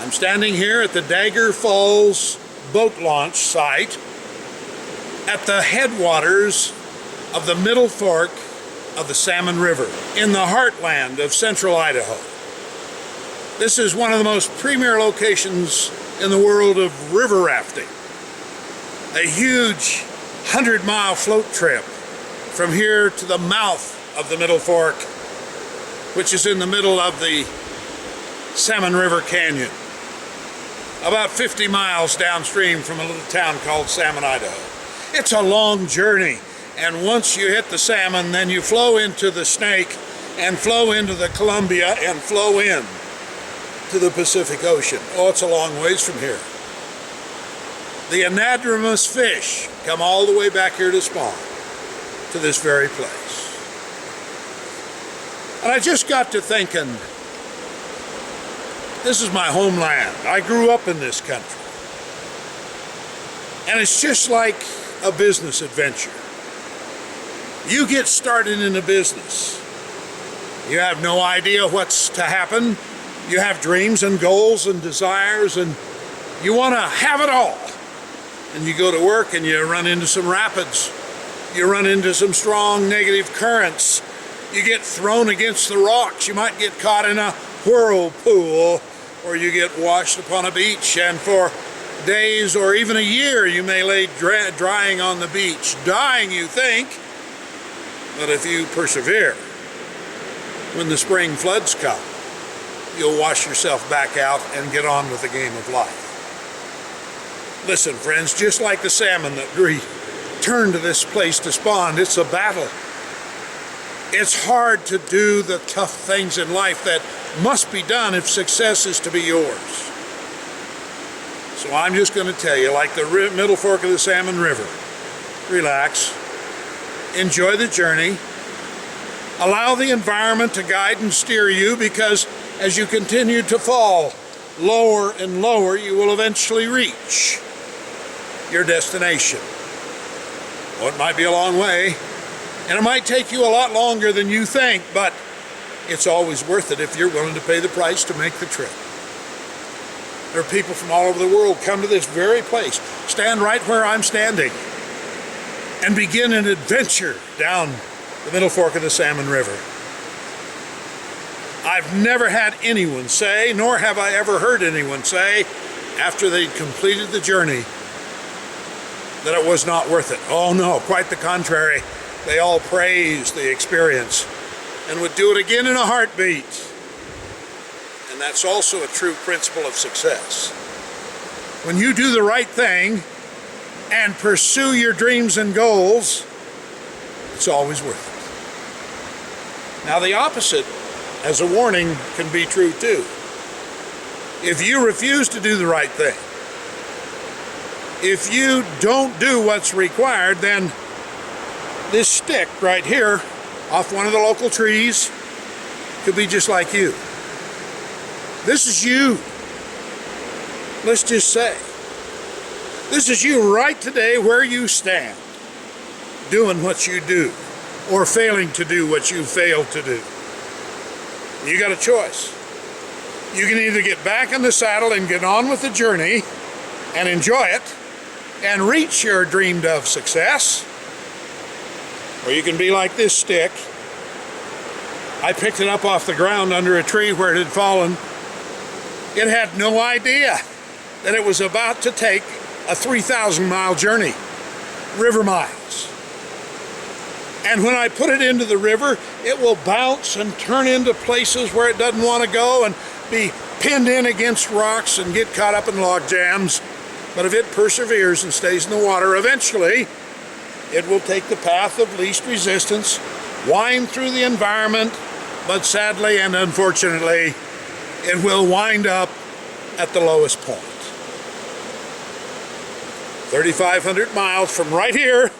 I'm standing here at the Dagger Falls boat launch site at the headwaters of the Middle Fork of the Salmon River in the heartland of central Idaho. This is one of the most premier locations in the world of river rafting. A huge 100-mile float trip from here to the mouth of the Middle Fork, which is in the middle of the Salmon River Canyon, about 50 miles downstream from a little town called Salmon, Idaho. It's a long journey, and once you hit the Salmon, then you flow into the Snake and flow into the Columbia and flow in to the Pacific Ocean. Oh, it's a long ways from here. The anadromous fish come all the way back here to spawn, to this very place. And I just got to thinking, this is my homeland. I grew up in this country. And it's just like a business adventure. You get started in a business. You have no idea what's to happen. You have dreams and goals and desires, and you want to have it all. And you go to work and you run into some rapids. You run into some strong negative currents. You get thrown against the rocks. You might get caught in a whirlpool, or you get washed upon a beach, and for days or even a year you may lay drying on the beach, dying you think, but if you persevere, when the spring floods come, you'll wash yourself back out and get on with the game of life. Listen, friends, just like the salmon that return to this place to spawn, it's a battle. It's hard to do the tough things in life that must be done if success is to be yours. So I'm just going to tell you, like the Middle Fork of the Salmon River, relax, enjoy the journey, allow the environment to guide and steer you, because as you continue to fall lower and lower, you will eventually reach your destination. Well, it might be a long way, and it might take you a lot longer than you think, but it's always worth it if you're willing to pay the price to make the trip. There are people from all over the world come to this very place, stand right where I'm standing, and begin an adventure down the Middle Fork of the Salmon River. I've never had anyone say, nor have I ever heard anyone say, after they'd completed the journey, that it was not worth it. Oh no, quite the contrary. They all praised the experience and would do it again in a heartbeat. And that's also a true principle of success. When you do the right thing and pursue your dreams and goals, it's always worth it. Now the opposite, as a warning, can be true too. If you refuse to do the right thing, if you don't do what's required, then this stick right here off one of the local trees could be just like you. This is you. Let's just say, this is you right today where you stand, doing what you do, or failing to do what you failed to do. You got a choice. You can either get back in the saddle and get on with the journey and enjoy it and reach your dreamed of success, or you can be like this stick. I picked it up off the ground under a tree where it had fallen. It had no idea that it was about to take a 3,000-mile journey, river miles. And when I put it into the river, it will bounce and turn into places where it doesn't want to go and be pinned in against rocks and get caught up in log jams. But if it perseveres and stays in the water, eventually it will take the path of least resistance, wind through the environment, but sadly and unfortunately, it will wind up at the lowest point. 3,500 miles from right here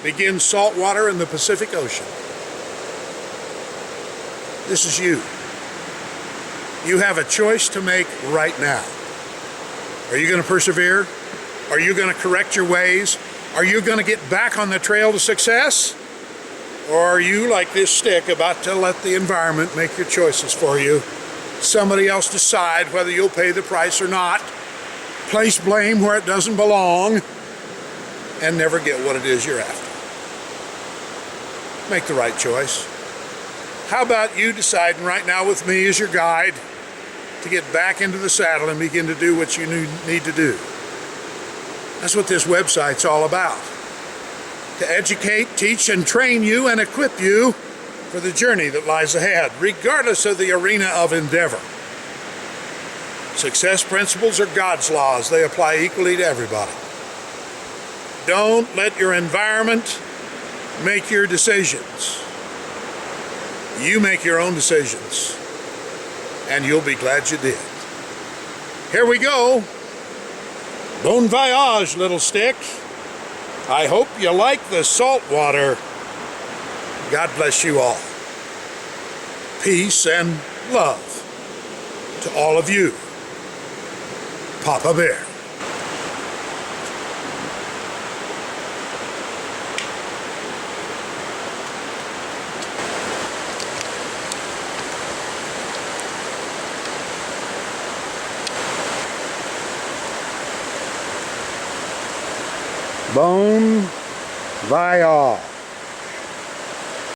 begins salt water in the Pacific Ocean. This is you. You have a choice to make right now. Are you going to persevere? Are you going to correct your ways? Are you going to get back on the trail to success? Or are you, like this stick, about to let the environment make your choices for you somebody else decide whether you'll pay the price or not, place blame where it doesn't belong, and never get what it is you're after. Make the right choice. How about you deciding right now with me as your guide to get back into the saddle and begin to do what you need to do? That's what this website's all about. To educate, teach, and train you and equip you for the journey that lies ahead, regardless of the arena of endeavor. Success principles are God's laws. They apply equally to everybody. Don't let your environment make your decisions. You make your own decisions, and you'll be glad you did. Here we go. Bon voyage, little stick. I hope you like the salt water. God bless you all. Peace and love to all of you. Papa Bear. Bon voyage.